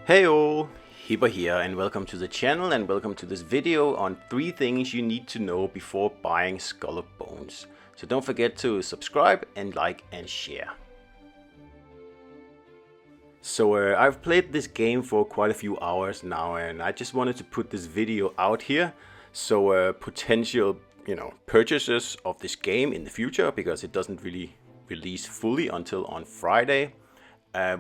Hey all, Hipper here and welcome to the channel and welcome to this video on 3 things you need to know before buying Skull of Bones. So don't forget to subscribe and like and share. So I've played this game for quite a few hours now and I just wanted to put this video out here so potential purchasers of this game in the future, because it doesn't really release fully until on Friday,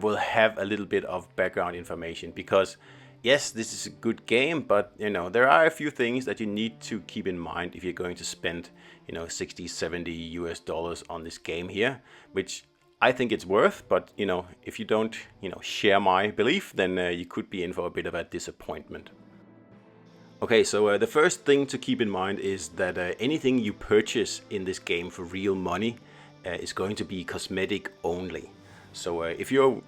will have a little bit of background information. Because yes, this is a good game, but there are a few things that you need to keep in mind if you're going to spend 60, 70 US dollars on this game here, which I think it's worth. But if you don't share my belief, then you could be in for a bit of a disappointment. Okay, so the first thing to keep in mind is that anything you purchase in this game for real money is going to be cosmetic only. So if you're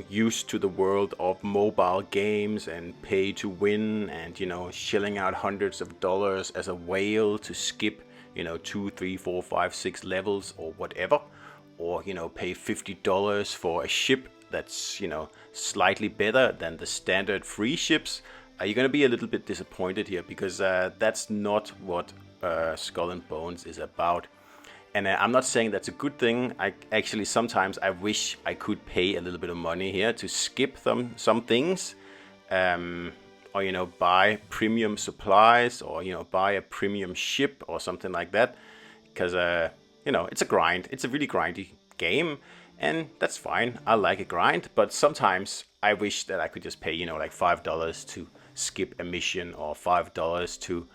used to the world of mobile games and pay to win and shelling out hundreds of dollars as a whale to skip 2, 3, 4, 5, 6 levels or whatever, or pay $50 for a ship that's slightly better than the standard free ships, you're going to be a little bit disappointed here, because that's not what Skull and Bones is about. And I'm not saying that's a good thing. Sometimes I wish I could pay a little bit of money here to skip some things, or buy premium supplies, or buy a premium ship or something like that, because it's a grind. It's a really grindy game, and that's fine. I like a grind, but sometimes I wish that I could just pay like $5 to skip a mission, or $5 to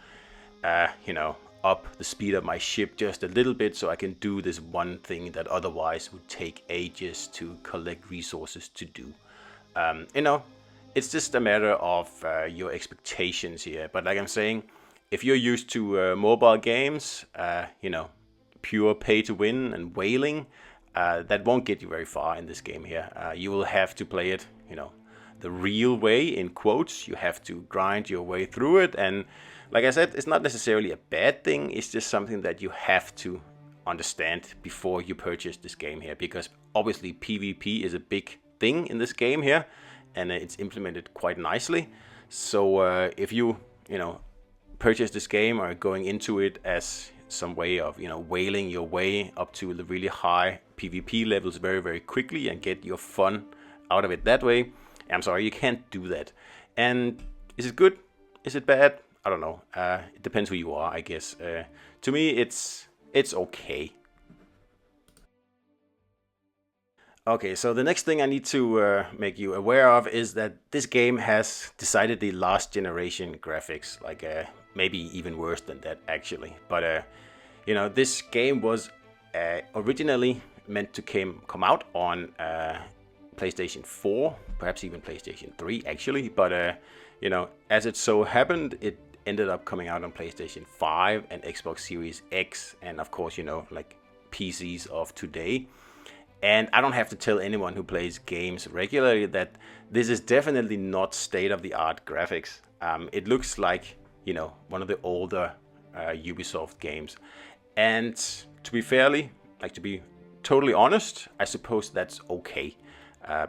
up the speed of my ship just a little bit, so I can do this one thing that otherwise would take ages to collect resources to do. It's just a matter of your expectations here. But like I'm saying, if you're used to mobile games, pure pay to win and whaling, that won't get you very far in this game here. You will have to play it the real way, in quotes. You have to grind your way through it, and like I said, it's not necessarily a bad thing. It's just something that you have to understand before you purchase this game here, because obviously PvP is a big thing in this game here, and it's implemented quite nicely. So if you purchase this game or going into it as some way of whaling your way up to the really high PvP levels very, very quickly and get your fun out of it that way, I'm sorry, you can't do that. And is it good? Is it bad? I don't know. It depends who you are, I guess. To me, it's okay. Okay, so the next thing I need to make you aware of is that this game has decidedly last generation graphics, like maybe even worse than that actually. But this game was originally meant to come out on PlayStation 4, perhaps even PlayStation 3 actually, but as it so happened, it ended up coming out on PlayStation 5 and Xbox Series X, and of course like PCs of today. And I don't have to tell anyone who plays games regularly that this is definitely not state-of-the-art graphics. It looks like one of the older Ubisoft games, and to be totally honest, I suppose that's okay.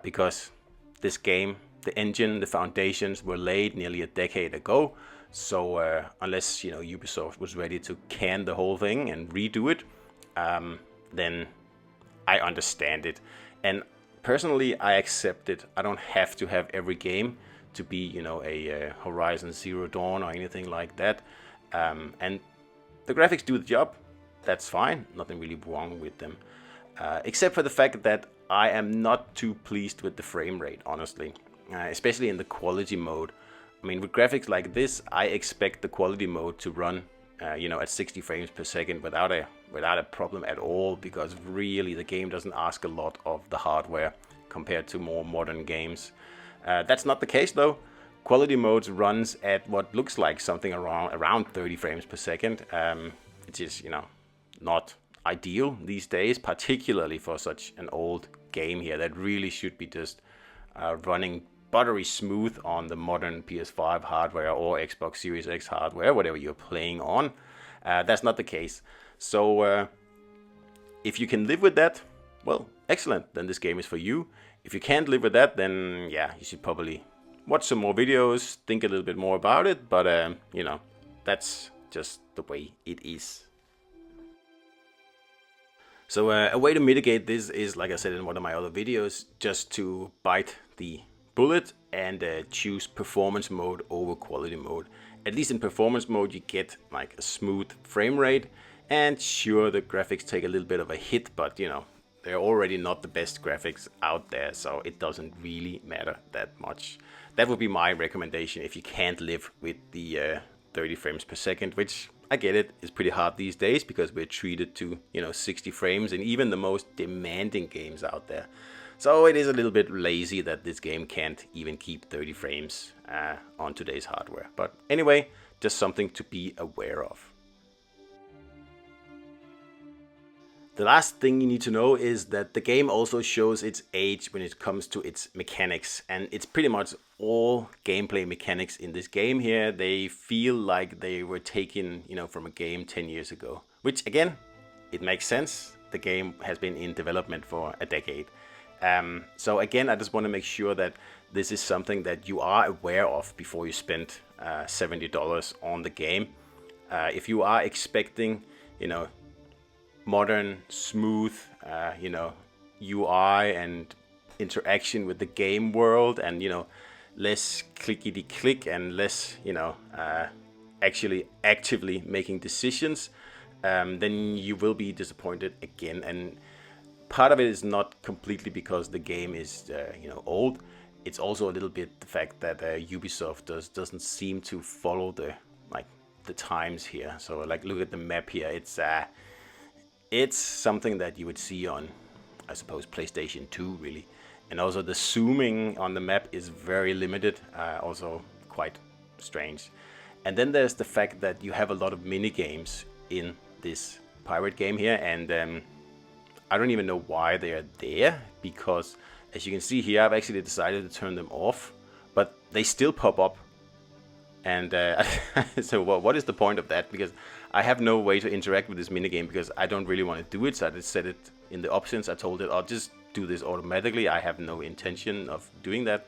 Because this game, the engine, the foundations were laid nearly a decade ago. So unless Ubisoft was ready to can the whole thing and redo it, then I understand it. And personally, I accept it. I don't have to have every game to be a Horizon Zero Dawn or anything like that. And the graphics do the job. That's fine. Nothing really wrong with them, except for the fact that I am not too pleased with the frame rate, honestly, especially in the quality mode. I mean, with graphics like this, I expect the quality mode to run, at 60 frames per second without a problem at all, because really the game doesn't ask a lot of the hardware compared to more modern games. That's not the case though. Quality mode runs at what looks like something around 30 frames per second, which is not ideal these days, particularly for such an old game here that really should be just running buttery smooth on the modern PS5 hardware or Xbox Series X hardware, whatever you're playing on. That's not the case. So if you can live with that, well, excellent, then this game is for you. If you can't live with that, then yeah, you should probably watch some more videos, think a little bit more about it, but that's just the way it is. So a way to mitigate this is, like I said in one of my other videos, just to bite the bullet and choose performance mode over quality mode. At least in performance mode you get like a smooth frame rate, and sure, the graphics take a little bit of a hit, but they're already not the best graphics out there, so it doesn't really matter that much. That would be my recommendation if you can't live with the 30 frames per second, which I get it, is pretty hard these days because we're treated to 60 frames in even the most demanding games out there. So it is a little bit lazy that this game can't even keep 30 frames on today's hardware. But anyway, just something to be aware of. The last thing you need to know is that the game also shows its age when it comes to its mechanics, and it's pretty much all gameplay mechanics in this game here. They feel like they were taken, from a game 10 years ago, which again, it makes sense. The game has been in development for a decade. So again, I just want to make sure that this is something that you are aware of before you spend $70 on the game. If you are expecting, modern, smooth, UI and interaction with the game world, and less clickety click and less, actually actively making decisions, then you will be disappointed again. And part of it is not completely because the game is, old. It's also a little bit the fact that Ubisoft doesn't seem to follow the times here. So look at the map here. It's something that you would see on, I suppose, PlayStation 2, really. And also the zooming on the map is very limited, also quite strange. And then there's the fact that you have a lot of mini games in this pirate game here, and I don't even know why they are there, because as you can see here, I've actually decided to turn them off, but they still pop up. And so what is the point of that? Because I have no way to interact with this minigame because I don't really want to do it. So I just set it in the options. I told it I'll just do this automatically. I have no intention of doing that.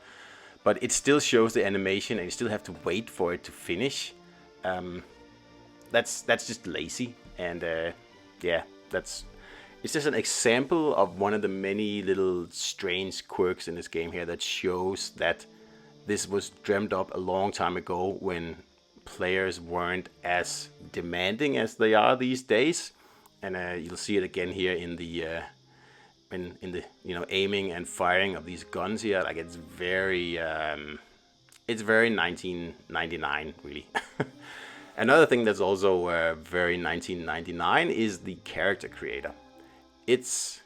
But it still shows the animation and you still have to wait for it to finish. That's just lazy. And yeah, it's just an example of one of the many little strange quirks in this game here that shows that this was dreamt up a long time ago when players weren't as demanding as they are these days. And you'll see it again here in the aiming and firing of these guns here. Like it's very 1999 really. Another thing that's also very 1999 is the character creator. It's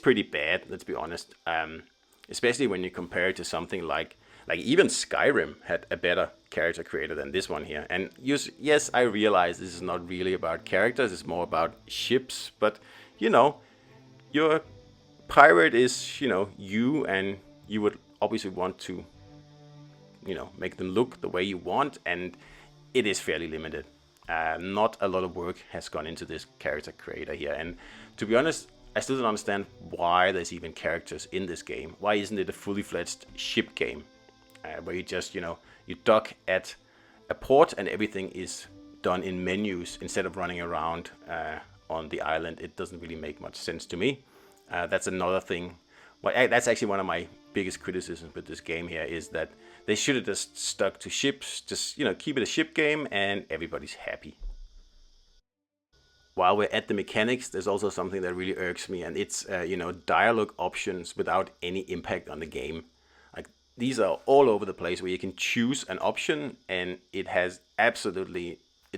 pretty bad, let's be honest. Especially when you compare it to something like even Skyrim had a better character creator than this one here. And yes, I realize this is not really about characters, it's more about ships. But, your pirate is, you, and you would obviously want to, make them look the way you want. And it is fairly limited. Not a lot of work has gone into this character creator here. And to be honest, I still don't understand why there's even characters in this game. Why isn't it a fully fledged ship game? Where you just, you dock at a port and everything is done in menus instead of running around on the island. It doesn't really make much sense to me. That's another thing. Well, that's actually one of my biggest criticisms with this game here, is that they should have just stuck to ships. Just, keep it a ship game and everybody's happy. While we're at the mechanics, there's also something that really irks me, and it's, dialogue options without any impact on the game. These are all over the place where you can choose an option and it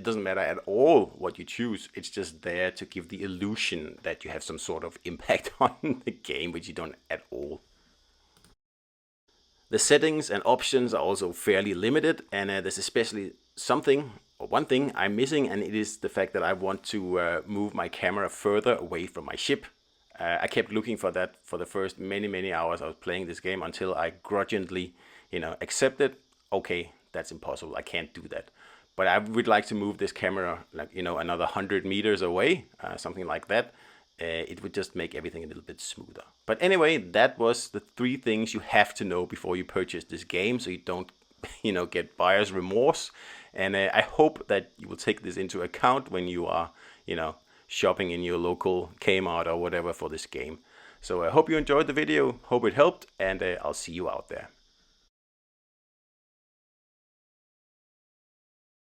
doesn't matter at all what you choose. It's just there to give the illusion that you have some sort of impact on the game, which you don't at all. The settings and options are also fairly limited, and there's especially one thing I'm missing, and it is the fact that I want to move my camera further away from my ship. I kept looking for that for the first many hours I was playing this game until I grudgingly, accepted, okay, that's impossible, I can't do that. But I would like to move this camera another 100 meters away, something like that. it would just make everything a little bit smoother. But anyway, that was the 3 things you have to know before you purchase this game, so you don't, get buyer's remorse. And I hope that you will take this into account when you are, shopping in your local Kmart or whatever for this game. So I hope you enjoyed the video, hope it helped, and I'll see you out there.